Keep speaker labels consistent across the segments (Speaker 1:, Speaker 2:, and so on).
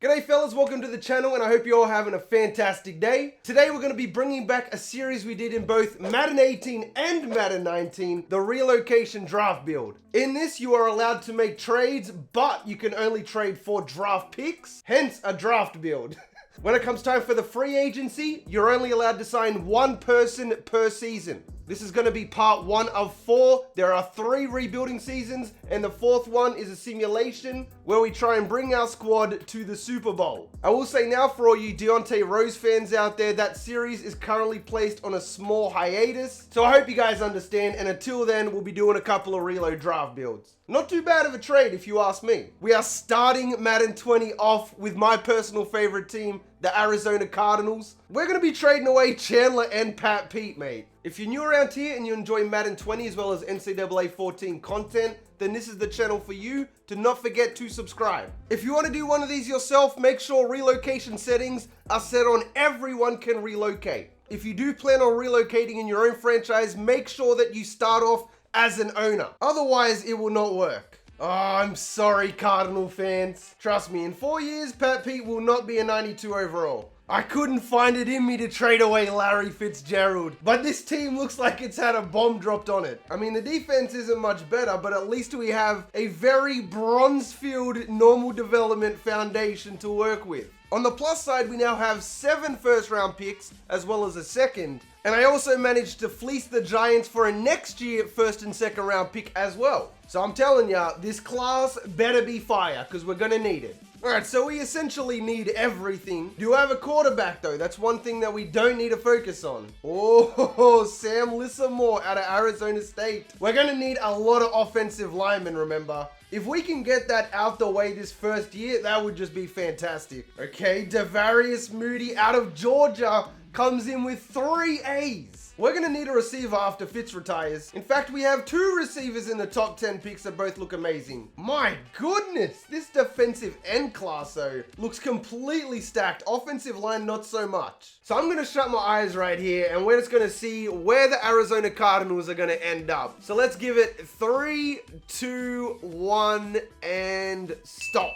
Speaker 1: G'day fellas, welcome to the channel and I hope you're all having a fantastic day. Today we're going to be bringing back a series we did in both Madden 18 and Madden 19, the Relocation Draft Build. In this you are allowed to make trades, but you can only trade for draft picks, hence a draft build. When it comes time for the free agency, you're only allowed to sign one person per season. This is going to be part 1 of 4. There are 3 rebuilding seasons, and the 4th one is a simulation where we try and bring our squad to the Super Bowl. I will say now for all you Deontay Rose fans out there, that series is currently placed on a small hiatus. So I hope you guys understand, and until then, we'll be doing a couple of reload draft builds. Not too bad of a trade if you ask me. We are starting Madden 20 off with my personal favorite team, the Arizona Cardinals. We're going to be trading away Chandler and Pat Pete, mate. If you're new around here and you enjoy Madden 20 as well as NCAA 14 content, then this is the channel for you. Do not forget to subscribe. If you want to do one of these yourself, make sure relocation settings are set on everyone can relocate. If you do plan on relocating in your own franchise, make sure that you start off as an owner. Otherwise, it will not work. Oh, I'm sorry, Cardinal fans. Trust me, in 4 years, Pat Pete will not be a 92 overall. I couldn't find it in me to trade away Larry Fitzgerald, but this team looks like it's had a bomb dropped on it. I mean, the defense isn't much better, but at least we have a very Bronzefield normal development foundation to work with. On the plus side, we now have 7 first-round picks, as well as a second. And I also managed to fleece the Giants for a next year first and second round pick as well. So I'm telling ya, this class better be fire, because we're going to need it. Alright, so we essentially need everything. Do have a quarterback though, that's one thing that we don't need to focus on. Oh, Sam Lissamore out of Arizona State. We're going to need a lot of offensive linemen, remember. If we can get that out the way this first year, that would just be fantastic. Okay, Devarius Moody out of Georgia comes in with 3 A's. We're going to need a receiver after Fitz retires. In fact, we have 2 receivers in the top 10 picks that both look amazing. My goodness, this defensive end class though looks completely stacked. Offensive line, not so much. So I'm going to shut my eyes right here and we're just going to see where the Arizona Cardinals are going to end up. So let's give it 3, 2, 1, and stop.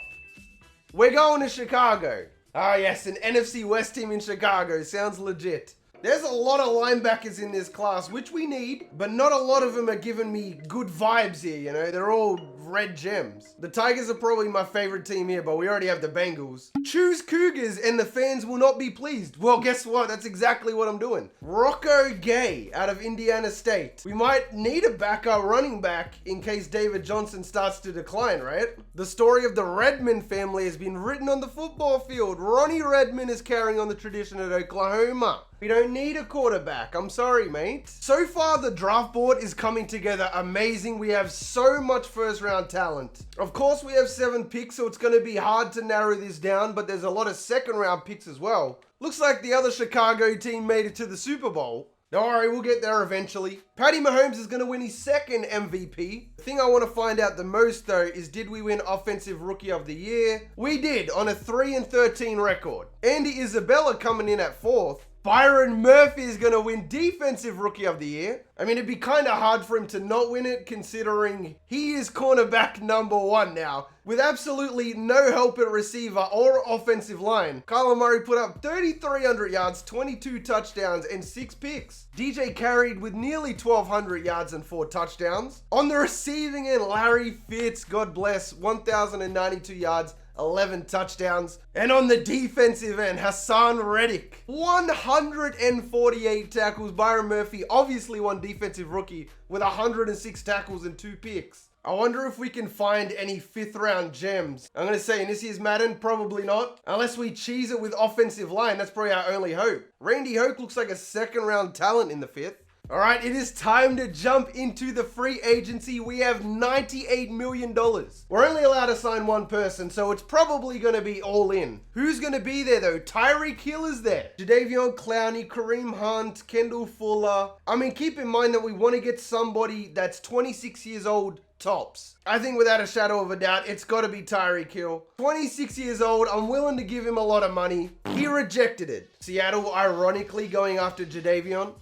Speaker 1: We're going to Chicago. Ah yes, an NFC West team in Chicago. Sounds legit. There's a lot of linebackers in this class, which we need, but not a lot of them are giving me good vibes here, you know? They're all red gems. The Tigers are probably my favorite team here, but we already have the Bengals. Choose Cougars and the fans will not be pleased. Well, guess what? That's exactly what I'm doing. Rocco Gay out of Indiana State. We might need a backup running back in case David Johnson starts to decline, right? The story of the Redmond family has been written on the football field. Ronnie Redmond is carrying on the tradition at Oklahoma. We don't need a quarterback. I'm sorry, mate. So far, the draft board is coming together amazing. We have so much first round talent. Of course, we have 7 picks, so it's going to be hard to narrow this down, but there's a lot of second round picks as well. Looks like the other Chicago team made it to the Super Bowl. Don't worry, we'll get there eventually. Patty Mahomes is going to win his 2nd MVP. The thing I want to find out the most though is, did we win Offensive Rookie of the Year? We did, on a 3-13 record. Andy Isabella coming in at 4th. Byron Murphy is going to win Defensive Rookie of the Year. I mean, it'd be kind of hard for him to not win it considering he is cornerback number 1 now. With absolutely no help at receiver or offensive line, Kyler Murray put up 3,300 yards, 22 touchdowns, and 6 picks. DJ carried with nearly 1,200 yards and 4 touchdowns. On the receiving end, Larry Fitz, God bless, 1,092 yards, 11 touchdowns. And on the defensive end, Hassan Reddick, 148 tackles. Byron Murphy obviously won Defensive Rookie with 106 tackles and 2 picks. I wonder if we can find any 5th round gems. I'm going to say in this year's Madden, probably not. Unless we cheese it with offensive line, that's probably our only hope. Randy Hoke looks like a 2nd round talent in the 5th. All right, it is time to jump into the free agency. We have $98 million. We're only allowed to sign 1 person, so it's probably going to be all in. Who's going to be there, though? Tyreek Hill is there. Jadeveon Clowney, Kareem Hunt, Kendall Fuller. I mean, keep in mind that we want to get somebody that's 26 years old tops. I think without a shadow of a doubt, it's got to be Tyreek Hill. 26 years old, I'm willing to give him a lot of money. He rejected it. Seattle, ironically, going after Jadeveon.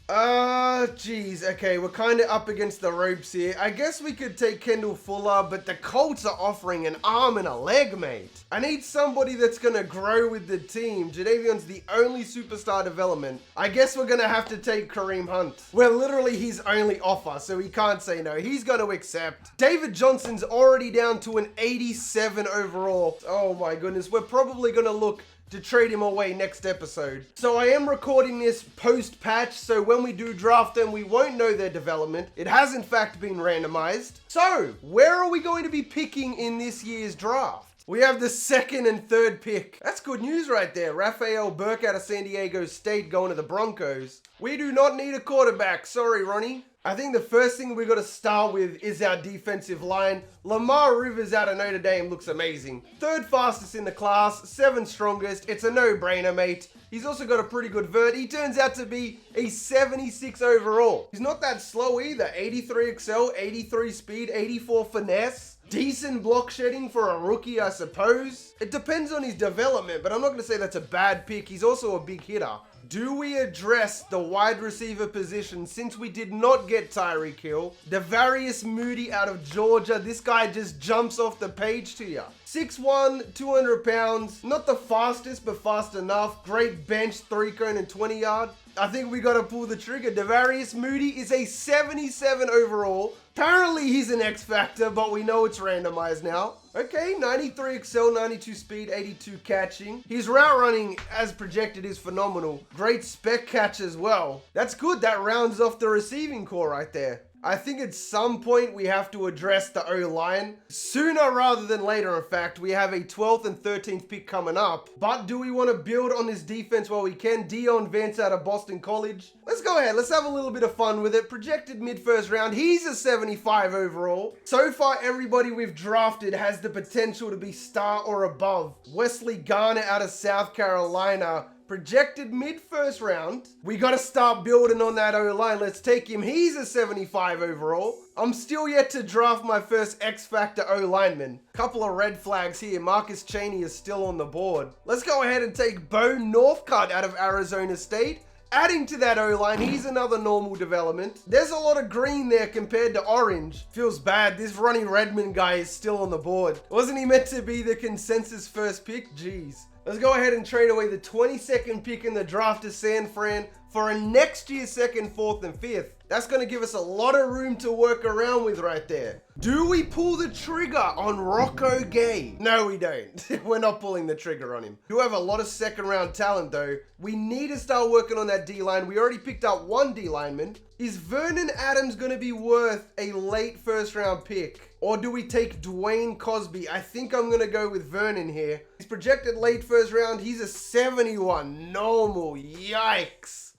Speaker 1: Geez, okay, we're kind of up against the ropes here. I guess we could take Kendall Fuller, but the Colts are offering an arm and a leg, mate. I need somebody that's going to grow with the team. Jadeveon's the only superstar development. I guess we're going to have to take Kareem Hunt. We're literally his only offer, so he can't say no. He's going to accept. David Johnson's already down to an 87 overall. Oh my goodness, we're probably going to look to trade him away next episode. So I am recording this post-patch, so when we do draft them, we won't know their development. It has in fact been randomized. So, where are we going to be picking in this year's draft? We have the 2nd and 3rd pick. That's good news right there. Raphael Burke out of San Diego State going to the Broncos. We do not need a quarterback. Sorry, Ronnie. I think the first thing we got to start with is our defensive line. Lamar Rivers out of Notre Dame looks amazing. 3rd fastest in the class, 7th strongest. It's a no-brainer, mate. He's also got a pretty good vert. He turns out to be a 76 overall. He's not that slow either. 83 excel, 83 speed, 84 finesse. Decent block shedding for a rookie, I suppose. It depends on his development, but I'm not going to say that's a bad pick. He's also a big hitter. Do we address the wide receiver position since we did not get Tyreek Hill? Devarius Moody out of Georgia. This guy just jumps off the page to you. 6'1", 200 pounds. Not the fastest, but fast enough. Great bench, 3-cone and 20-yard. I think we got to pull the trigger. Devarius Moody is a 77 overall. Apparently he's an X factor, but we know it's randomized now. Okay, 93 excel, 92 speed, 82 catching. His route running, as projected, is phenomenal. Great spec catch as well. That's good. That rounds off the receiving core right there. I think at some point we have to address the O-line. Sooner rather than later, in fact. We have a 12th and 13th pick coming up. But do we want to build on this defense while we can? Dion Vance out of Boston College. Let's go ahead. Let's have a little bit of fun with it. Projected mid-first round. He's a 75 overall. So far, everybody we've drafted has the potential to be star or above. Wesley Garner out of South Carolina. Projected mid-first round. We got to start building on that O-line. Let's take him. He's a 75 overall. I'm still yet to draft my first X-Factor O-lineman. Couple of red flags here. Marcus Chaney is still on the board. Let's go ahead and take Bo Northcutt out of Arizona State. Adding to that O-line, he's another normal development. There's a lot of green there compared to orange. Feels bad. This Ronnie Redmond guy is still on the board. Wasn't he meant to be the consensus first pick? Jeez. Let's go ahead and trade away the 22nd pick in the draft to San Fran for a next year's 2nd, 4th, and 5th. That's going to give us a lot of room to work around with right there. Do we pull the trigger on Rocco Gay? No, we don't. We're not pulling the trigger on him. We do have a lot of 2nd round talent though. We need to start working on that D-line. We already picked up 1 D-lineman. Is Vernon Adams going to be worth a late 1st round pick? Or do we take Dwayne Cosby? I think I'm going to go with Vernon here. He's projected late 1st round. He's a 71 normal. Yikes.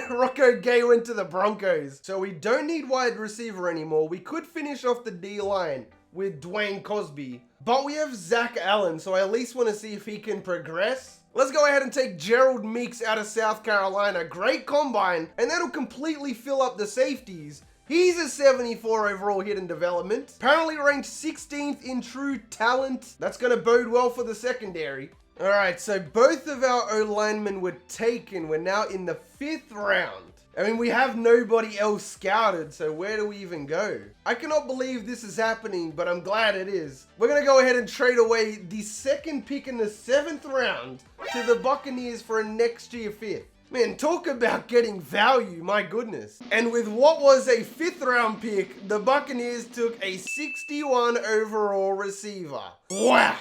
Speaker 1: Rocco Gay went to the Broncos. So we don't need wide receiver anymore. We could finish off the D-line with Dwayne Cosby. But we have Zach Allen, so I at least want to see if he can progress. Let's go ahead and take Gerald Meeks out of South Carolina. Great combine, and that'll completely fill up the safeties. He's a 74 overall hidden development. Apparently ranked 16th in true talent. That's going to bode well for the secondary. All right, so both of our O-linemen were taken. We're now in the 5th round. I mean, we have nobody else scouted, so where do we even go? I cannot believe this is happening, but I'm glad it is. We're going to go ahead and trade away the 2nd pick in the 7th round to the Buccaneers for a next year 5th. Man, talk about getting value, my goodness. And with what was a 5th round pick, the Buccaneers took a 61 overall receiver. Wow.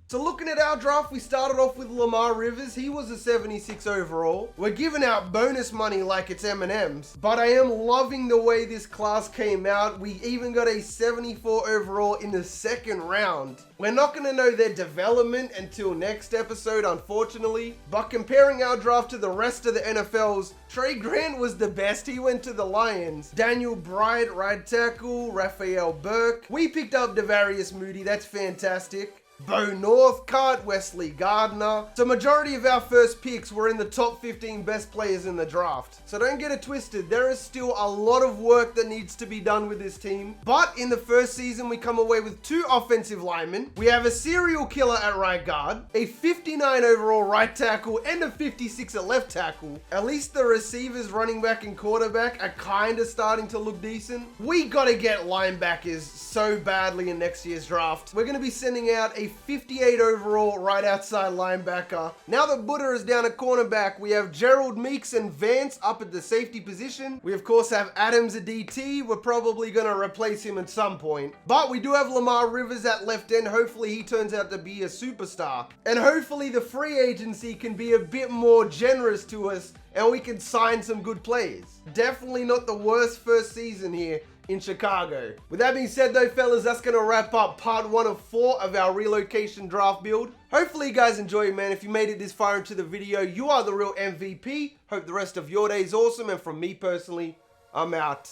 Speaker 1: So looking at our draft, we started off with Lamar Rivers. He was a 76 overall. We're giving out bonus money like it's M&M's. But I am loving the way this class came out. We even got a 74 overall in the 2nd round. We're not going to know their development until next episode, unfortunately. But comparing our draft to the rest of the NFL's, Trey Grant was the best. He went to the Lions. Daniel Bryant, right tackle. Raphael Burke. We picked up Devarius Moody. That's fantastic. Bo Northcutt, Wesley Gardner. So majority of our first picks were in the top 15 best players in the draft. So don't get it twisted, there is still a lot of work that needs to be done with this team. But in the first season, we come away with 2 offensive linemen. We have a serial killer at right guard, a 59 overall right tackle, and a 56 at left tackle. At least the receivers, running back, and quarterback are kind of starting to look decent. We gotta get linebackers so badly in next year's draft. We're gonna be sending out a 58 overall right outside linebacker. Now that Buddha is down at cornerback, we have Gerald, Meeks, and Vance up at the safety position. We of course have Adams at DT. We're probably going to replace him at some point. But we do have Lamar Rivers at left end. Hopefully he turns out to be a superstar. And hopefully the free agency can be a bit more generous to us and we can sign some good players. Definitely not the worst first season here in Chicago. With that being said though, fellas, that's gonna wrap up part 1 of 4 of our relocation draft build. Hopefully you guys enjoyed, man. If you made it this far into the video, you are the real MVP. Hope the rest of your day is awesome, and from me personally, I'm out.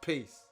Speaker 1: Peace.